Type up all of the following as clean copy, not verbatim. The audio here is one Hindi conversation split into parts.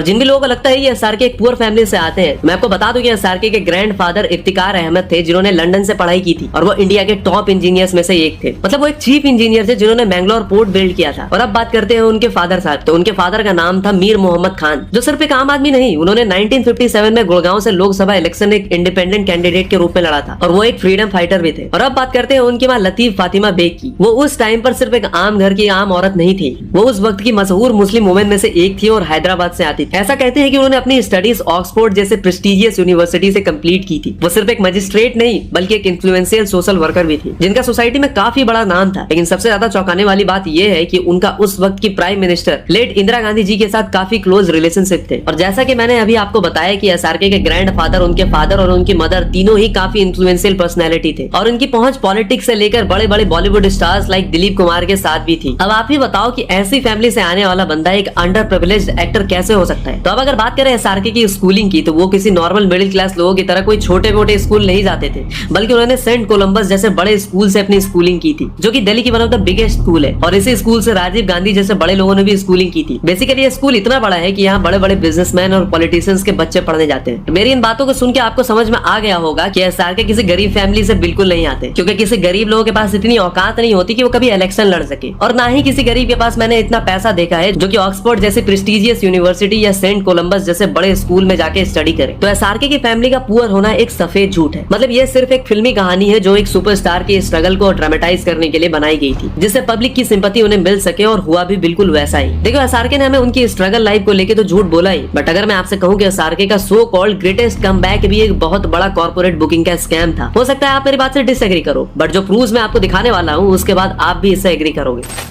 जिन भी लोगों को लगता है ये एसआरके एक पुअर फैमिली से आते हैं, मैं आपको बता दूं कि एसआरके के ग्रैंडफादर इफ्तिकार अहमद थे, जिन्होंने लंदन से पढ़ाई की थी और वो इंडिया के टॉप इंजीनियर्स में से एक थे। मतलब वो एक चीफ इंजीनियर थे जिन्होंने मैंगलोर पोर्ट बिल्ड किया था। और अब बात करते हैं उनके फादर साहब। तो उनके फादर का नाम था मीर मोहम्मद खान, जो सिर्फ एक आम आदमी नहीं, उन्होंने 1957 में गुड़गांव से लोकसभा इलेक्शन एक इंडिपेंडेंट कैंडिडेट के रूप में लड़ा था और वो एक फ्रीडम फाइटर भी थे। और अब बात करते हैं उनकी मां लतीफ फातिमा बेग की। वो उस टाइम पर सिर्फ एक आम घर की आम औरत नहीं थी, वो उस वक्त की मशहूर मुस्लिम वुमेन में से एक थी और हैदराबाद से आती थी। ऐसा कहते हैं कि उन्होंने अपनी स्टडीज ऑक्सफोर्ड जैसे प्रेस्टिजियस यूनिवर्सिटी से कंप्लीट की थी। वो सिर्फ एक मजिस्ट्रेट नहीं बल्कि एक इन्फ्लुएंशियल सोशल वर्कर भी थी, जिनका सोसाइटी में काफी बड़ा नाम था। लेकिन सबसे ज्यादा चौंकाने वाली बात यह है कि उनका उस वक्त की prime minister late Indira Gandhi ji के साथ काफी क्लोज रिलेशनशिप थे। और जैसा कि मैंने अभी आपको बताया कि एसआरके के ग्रैंडफादर, उनके फादर और उनकी मदर तीनों ही काफी इन्फ्लुएंशियल पर्सनैलिटी थे और उनकी पहुंच पॉलिटिक्स से लेकर बड़े बड़े बॉलीवुड स्टार्स लाइक दिलीप कुमार के साथ भी थी। अब आप ही बताओ कि ऐसी फैमिली से आने वाला बंदा एक अंडर प्रिविलेज्ड एक्टर कैसे हो सकता है। तो अब अगर बात करें एसआरके की स्कूलिंग की, तो वो किसी नॉर्मल मिडिल क्लास लोगों की तरह कोई छोटे मोटे स्कूल नहीं जाते थे, बल्कि उन्होंने सेंट कोलंबस जैसे बड़े स्कूल से अपनी स्कूलिंग की थी, जो कि दिल्ली की one of the biggest school है। और इसी स्कूल से राजीव गांधी जैसे बड़े लोगों ने भी स्कूलिंग की थी। बेसिकली ये स्कूल इतना बड़ा है कि यहाँ बड़े बड़े बिजनेसमैन और पॉलिटिशियंस के बच्चे पढ़ने जाते हैं। मेरी इन बातों को सुन के आपको समझ में आ गया होगा कि एसआरके किसी गरीब फैमिली से बिल्कुल नहीं आते, क्योंकि किसी गरीब लोगों के पास इतनी औकात नहीं होती कि वो कभी इलेक्शन लड़ सके। और ना ही किसी गरीब के पास मैंने इतना पैसा देखा है जो कि ऑक्सफोर्ड जैसी प्रेस्टिजियस यूनिवर्सिटी या सेंट कोलंबस जैसे बड़े स्कूल में जाके स्टडी करे। तो एसआरके की फैमिली का पुअर होना एक सफेद झूठ है। मतलब ये सिर्फ एक फिल्मी कहानी है जो एक सुपरस्टार के स्ट्रगल को ड्रामेटाइज करने के लिए बनाई गई थी, जिससे पब्लिक की सिंपैथी उन्हें मिल सके, और हुआ भी बिल्कुल वैसा ही। देखो एसआरके ने हमें उनकी स्ट्रगल लाइफ को लेके तो झूठ बोला ही, बट अगर मैं आपसे कहूँ कि एसआरके का सो कॉल्ड ग्रेटेस्ट कमबैक भी एक बहुत बड़ा कॉर्पोरेट बुकिंग का स्कैम था। हो सकता है आप मेरी बात से डिसएग्री करो, बट जो प्रूफ्स मैं आपको दिखाने वाला हूँ उसके बाद आप भी इससे एग्री करोगे।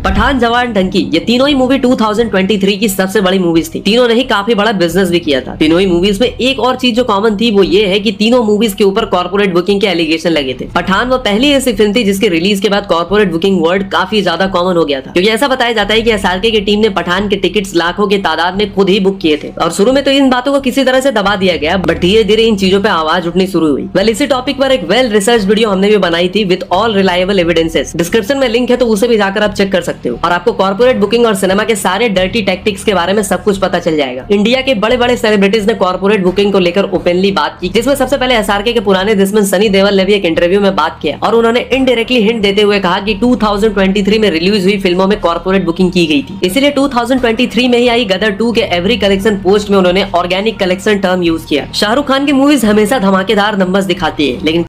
पठान, जवान, डंकी, ये तीनों ही मूवी 2023 की सबसे बड़ी मूवीज थी। तीनों ने ही काफी बड़ा बिजनेस भी किया था। तीनों ही मूवीज में एक और चीज जो कॉमन थी वो ये है कि तीनों मूवीज के ऊपर कॉर्पोरेट बुकिंग के एलिगेशन लगे थे। पठान वो पहली ऐसी फिल्म थी जिसके रिलीज के बाद कॉर्पोरेट बुकिंग वर्ड काफी ज्यादा कॉमन हो गया था, क्योंकि ऐसा बताया जाता है कि एसआरके की टीम ने पठान के टिकट्स लाखों की तादाद में खुद ही बुक किए थे। और शुरू में तो इन बातों को किसी तरह से दबा दिया गया, बट धीरे धीरे इन चीजों पे आवाज उठनी शुरू हुई। वेल, इसी टॉपिक पर एक वेल रिसर्च वीडियो हमने भी बनाई थी with all reliable evidences. Description में लिंक है, तो उसे भी जाकर आप चेक कर सकते हो और आपको कॉर्पोरेट बुकिंग और सिनेमा के सारे डर्टी टैक्टिक्स के बारे में सब कुछ पता चल जाएगा। इंडिया के बड़े बड़े सेलिब्रिटीज ने कॉर्पोरेट बुकिंग को लेकर ओपनली बात की, जिसमें सबसे पहले एसआरके के पुराने दुश्मन सनी देओल ने भी एक इंटरव्यू में बात किया और उन्होंने इनडायरेक्टली हिंट देते हुए कहा कि 2023 में रिलीज हुई फिल्मों में कॉर्पोरेट बुकिंग की गई थी। इसीलिए 2023 में ही आई गदर 2 के एवरी कलेक्शन पोस्ट में उन्होंने ऑर्गेनिक कलेक्शन टर्म यूज किया। शाहरुख खान की मूवीज हमेशा धमाकेदार नंबर्स दिखाती है, लेकिन